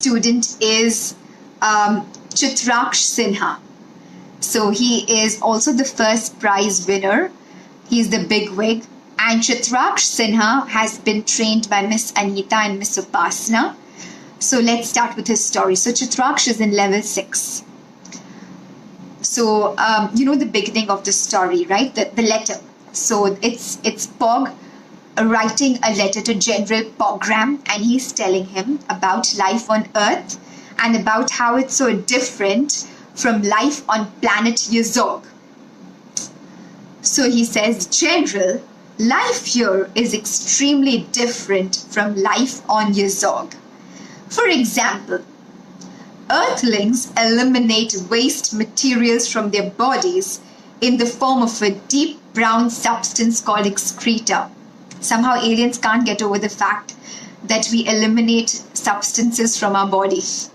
student is Chitraksh Sinha. So he is also the first prize winner. He's the big wig. And Chitraksh Sinha has been trained by Miss Anita and Miss Upasna. So let's start with his story. So Chitraksh is in level 6. So you know the beginning of the story, right? The letter. So it's Pog writing a letter to General Pogram, and he's telling him about life on Earth and about how it's so different from life on planet Yazog. So he says, General, life here is extremely different from life on Yazog. For example, Earthlings eliminate waste materials from their bodies in the form of a deep brown substance called excreta. Somehow aliens can't get over the fact that we eliminate substances from our bodies.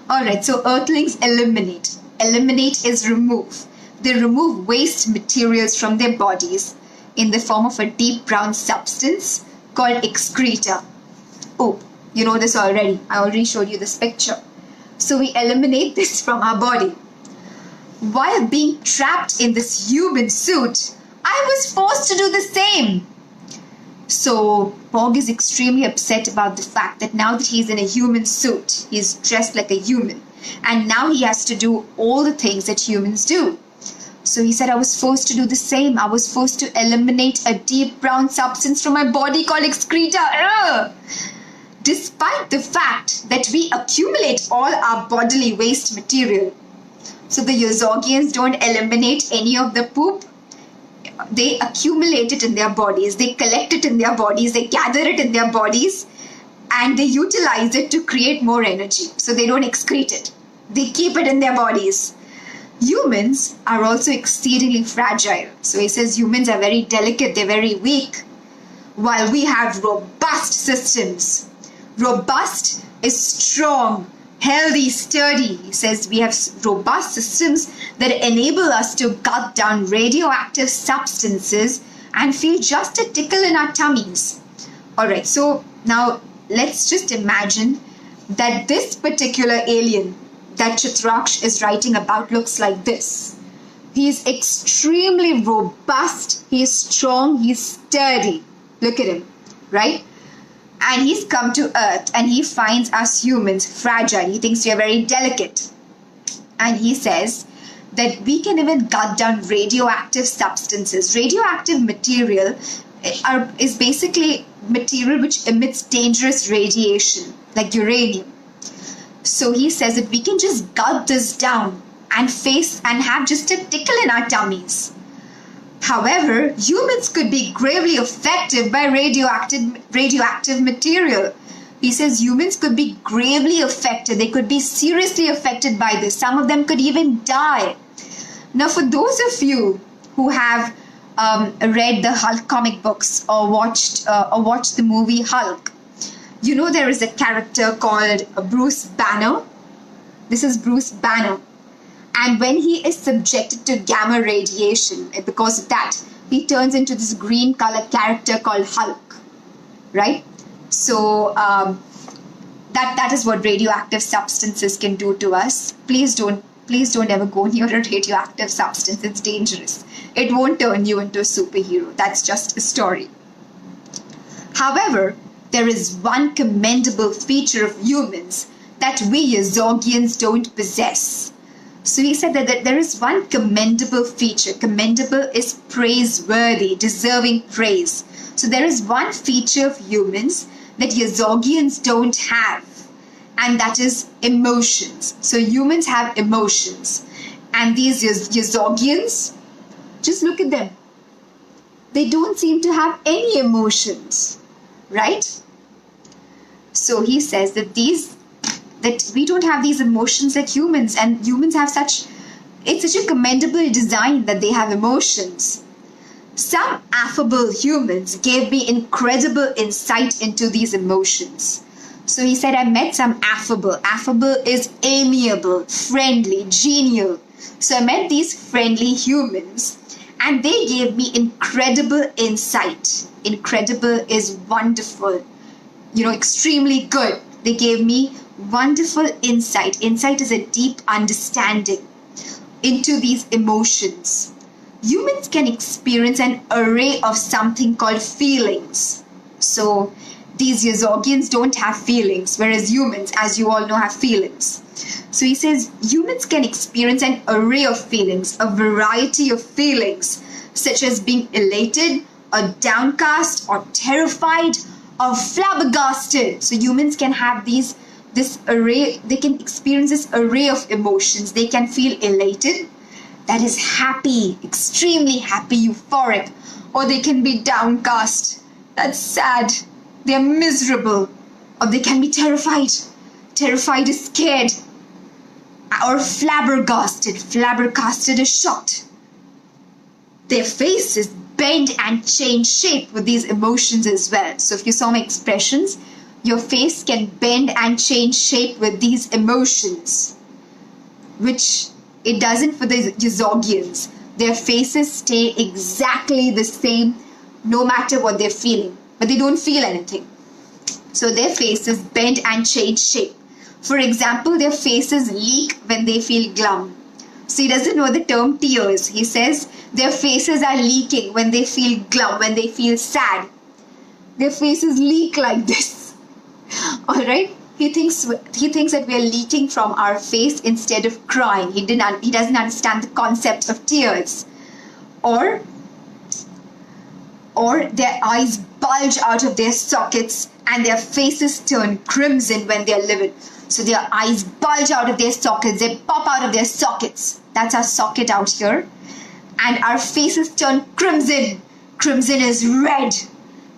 Alright, so Earthlings eliminate. Eliminate is remove. They remove waste materials from their bodies in the form of a deep brown substance called excreta. Oh, you know this already. I already showed you this picture. So we eliminate this from our body. While being trapped in this human suit, I was forced to do the same. So Pog is extremely upset about the fact that now that he's in a human suit, he's dressed like a human, and now he has to do all the things that humans do. So he said, I was forced to do the same. I was forced to eliminate a deep brown substance from my body called excreta. Ugh! Despite the fact that we accumulate all our bodily waste material. So the Yozogians don't eliminate any of the poop. They accumulate it in their bodies, they collect it in their bodies, they gather it in their bodies, and they utilize it to create more energy. So they don't excrete it. They keep it in their bodies. Humans are also exceedingly fragile. So he says humans are very delicate, they're very weak, while we have robust systems. Robust is strong, healthy, sturdy. He says we have robust systems that enable us to gut down radioactive substances and feel just a tickle in our tummies. Alright, so now let's just imagine that this particular alien that Chitraksh is writing about looks like this. He's extremely robust, he's strong, he's sturdy. Look at him, right? And he's come to Earth and he finds us humans fragile. He thinks we are very delicate. And he says that we can even gut down radioactive substances. Radioactive material is basically material which emits dangerous radiation, like uranium. So he says that we can just gut this down and face and have just a tickle in our tummies. However, humans could be gravely affected by radioactive material. He says humans could be gravely affected. They could be seriously affected by this. Some of them could even die. Now, for those of you who have read the Hulk comic books or watched the movie Hulk, you know there is a character called Bruce Banner. This is Bruce Banner. And when he is subjected to gamma radiation, because of that, he turns into this green color character called Hulk, right? So that is what radioactive substances can do to us. Please don't ever go near a radioactive substance. It's dangerous. It won't turn you into a superhero. That's just a story. However, there is one commendable feature of humans that we Yozogians don't possess. So he said that there is one commendable feature. Commendable is praiseworthy, deserving praise. So there is one feature of humans that Yozogians don't have, and that is emotions. So humans have emotions. And these Yozogians, just look at them. They don't seem to have any emotions, right? So he says that we don't have these emotions like humans, and humans have it's such a commendable design that they have emotions. Some affable humans gave me incredible insight into these emotions. So he said, I met some affable. Affable is amiable, friendly, genial. So I met these friendly humans and they gave me incredible insight. Incredible is wonderful, extremely good. They gave me wonderful insight. Insight is a deep understanding into these emotions. Humans can experience an array of something called feelings. So these Yazogians don't have feelings, whereas humans, as you all know, have feelings. So he says humans can experience an array of feelings, a variety of feelings, such as being elated, or downcast, or terrified, or flabbergasted. So humans can have this array, they can experience this array of emotions. They can feel elated, that is happy, extremely happy, euphoric, or they can be downcast, that's sad, they're miserable, or they can be terrified. Terrified is scared, or flabbergasted. Flabbergasted is shocked. Their faces bend and change shape with these emotions as well. So if you saw my expressions, your face can bend and change shape with these emotions, which it doesn't for the Yazogians. Their faces stay exactly the same no matter what they're feeling, but they don't feel anything. So their faces bend and change shape. For example, their faces leak when they feel glum. So he doesn't know the term tears. He says their faces are leaking when they feel glum, when they feel sad. Their faces leak like this. Alright? He thinks that we are leaking from our face instead of crying. He doesn't understand the concept of tears. Or their eyes bulge out of their sockets and their faces turn crimson when they are livid. So their eyes bulge out of their sockets, they pop out of their sockets. That's our socket out here. And our faces turn crimson. Crimson is red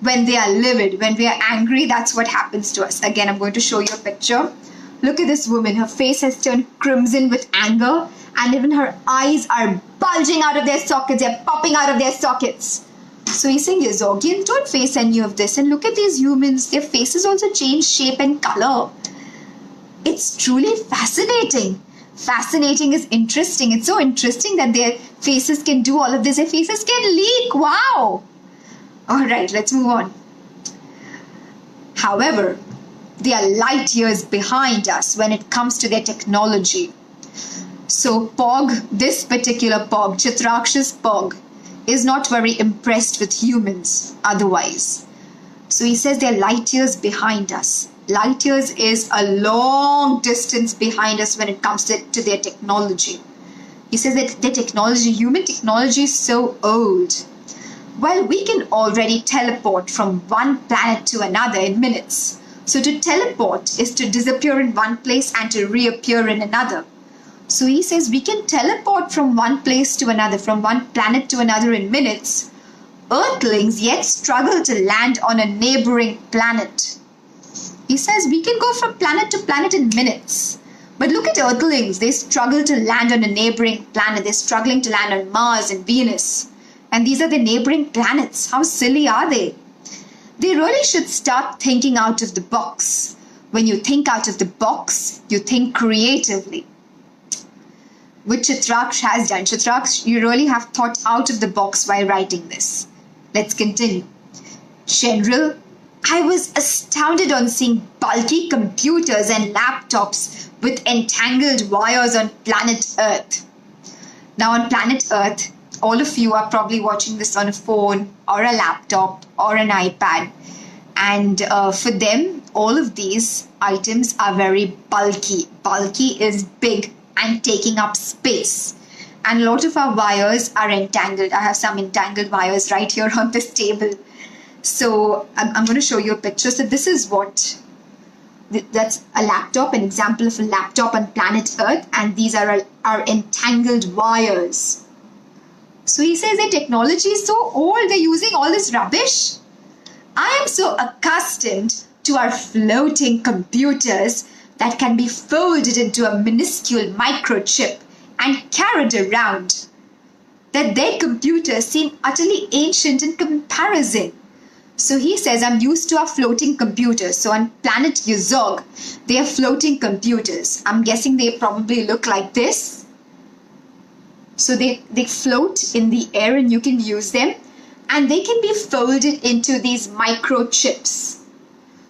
when they are livid. When we are angry, that's what happens to us. Again, I'm going to show you a picture. Look at this woman. Her face has turned crimson with anger, and even her eyes are bulging out of their sockets. They're popping out of their sockets. So he's saying, Yazogians, don't face any of this. And look at these humans. Their faces also change shape and color. It's truly fascinating. Fascinating is interesting. It's so interesting that their faces can do all of this. Their faces can leak. Wow. All right, let's move on. However, they are light years behind us when it comes to their technology. So Pog, this particular Pog, Chitraksha's Pog, is not very impressed with humans otherwise. So he says they're light years behind us. Light years is a long distance behind us when it comes to their technology. He says that their technology, human technology, is so old. Well, we can already teleport from one planet to another in minutes. So to teleport is to disappear in one place and to reappear in another. So he says we can teleport from one place to another, from one planet to another in minutes. Earthlings yet struggle to land on a neighboring planet. He says we can go from planet to planet in minutes. But look at Earthlings. They struggle to land on a neighboring planet. They're struggling to land on Mars and Venus. And these are the neighboring planets. How silly are they? They really should start thinking out of the box. When you think out of the box, you think creatively. Which Chitraksh has done. Chitraksh, you really have thought out of the box while writing this. Let's continue. General, I was astounded on seeing bulky computers and laptops with entangled wires on planet Earth. Now on planet Earth, all of you are probably watching this on a phone or a laptop or an iPad. And for them, all of these items are very bulky. Bulky is big and taking up space. And a lot of our wires are entangled. I have some entangled wires right here on this table. So I'm going to show you a picture. So this is what, that's a laptop, an example of a laptop on planet Earth. And these are our entangled wires. So he says the technology is so old, they're using all this rubbish. I am so accustomed to our floating computers that can be folded into a minuscule microchip and carried around that their computers seem utterly ancient in comparison. So he says, I'm used to our floating computers. So on planet Yazog, they are floating computers. I'm guessing they probably look like this. So they float in the air and you can use them. And they can be folded into these microchips.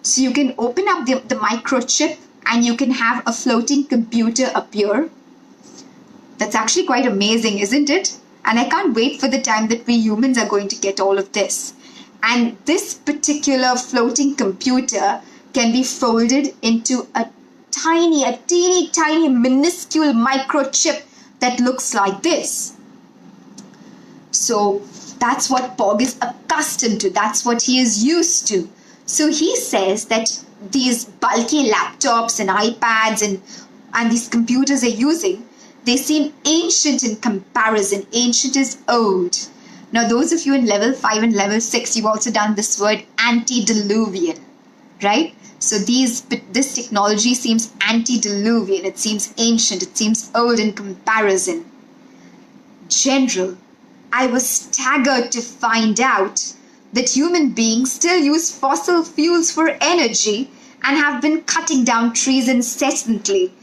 So you can open up the microchip and you can have a floating computer appear. That's actually quite amazing, isn't it? And I can't wait for the time that we humans are going to get all of this. And this particular floating computer can be folded into a teeny tiny minuscule microchip that looks like this. So that's what Pog is accustomed to. That's what he is used to. So he says that these bulky laptops and iPads and these computers are using, they seem ancient in comparison. Ancient is old. Now, those of you in level 5 and level 6, you've also done this word antediluvian, right? So this technology seems antediluvian. It seems ancient. It seems old in comparison. General, I was staggered to find out that human beings still use fossil fuels for energy and have been cutting down trees incessantly,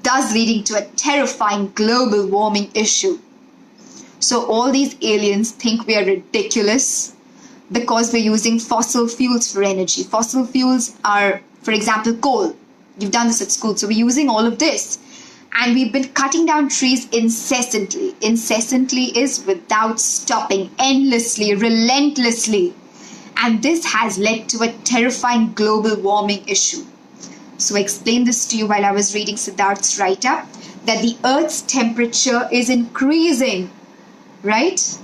thus leading to a terrifying global warming issue. So all these aliens think we are ridiculous because we're using fossil fuels for energy. Fossil fuels are, for example, coal. You've done this at school. So we're using all of this. And we've been cutting down trees incessantly. Incessantly is without stopping, endlessly, relentlessly. And this has led to a terrifying global warming issue. So I explained this to you while I was reading Siddharth's write-up, that the Earth's temperature is increasing, right?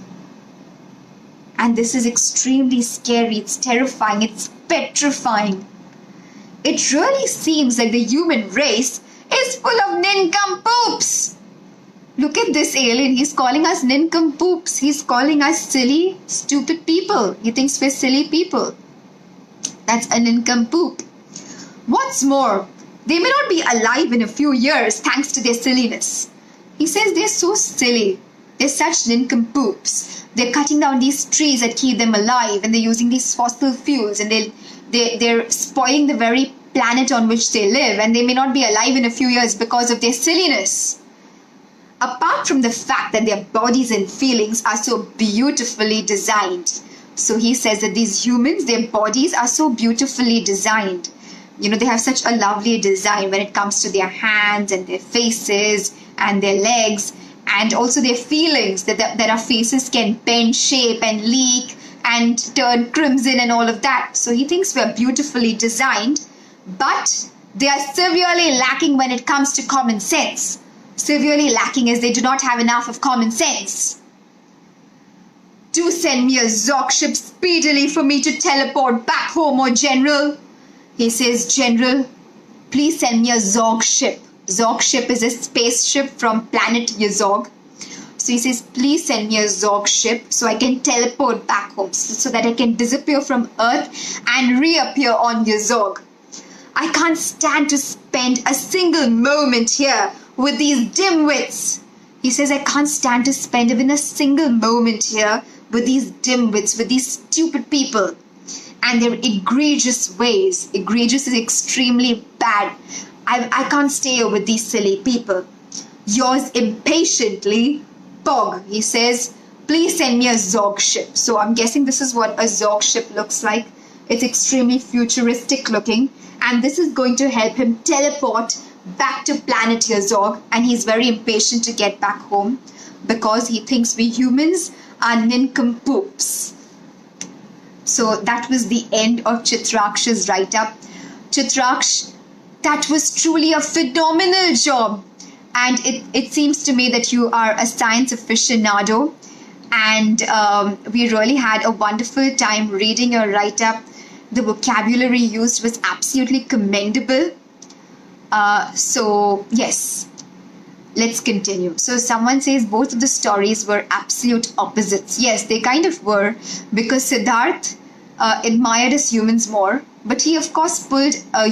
And this is extremely scary. It's terrifying. It's petrifying. It really seems like the human race is full of nincompoops. Look at this alien. He's calling us nincompoops. He's calling us silly, stupid people. He thinks we're silly people. That's a nincompoop. What's more, they may not be alive in a few years thanks to their silliness. He says they're so silly. They're such nincompoops. They're cutting down these trees that keep them alive, and they're using these fossil fuels, and they're spoiling the very planet on which they live, and they may not be alive in a few years because of their silliness. Apart from the fact that their bodies and feelings are so beautifully designed. So he says that these humans, their bodies are so beautifully designed. You know, they have such a lovely design when it comes to their hands and their faces and their legs, and also their feelings, that our faces can bend shape and leak and turn crimson and all of that. So he thinks we're beautifully designed, but they are severely lacking when it comes to common sense. Severely lacking as they do not have enough of common sense. Do send me a Zog ship speedily for me to teleport back home, or General. He says, General, please send me a Zog ship. Zog ship is a spaceship from planet Yazog. So he says, please send me a Zog ship so I can teleport back home, so that I can disappear from Earth and reappear on Yazog. I can't stand to spend a single moment here with these dimwits. He says, I can't stand to spend even a single moment here with these dimwits, with these stupid people and their egregious ways. Egregious is extremely bad. I can't stay here with these silly people. Yours impatiently, Pog. He says, please send me a Zog ship. So I'm guessing this is what a Zog ship looks like. It's extremely futuristic looking, and this is going to help him teleport back to planet Yazog, and he's very impatient to get back home because he thinks we humans are nincompoops. So that was the end of Chitraksha's write-up. Chitraksh, that was truly a phenomenal job, and it seems to me that you are a science aficionado, and we really had a wonderful time reading your write-up. The vocabulary used was absolutely commendable. So yes, let's continue. So someone says both of the stories were absolute opposites. Yes, they kind of were, because Siddharth admired us humans more, but he of course pulled a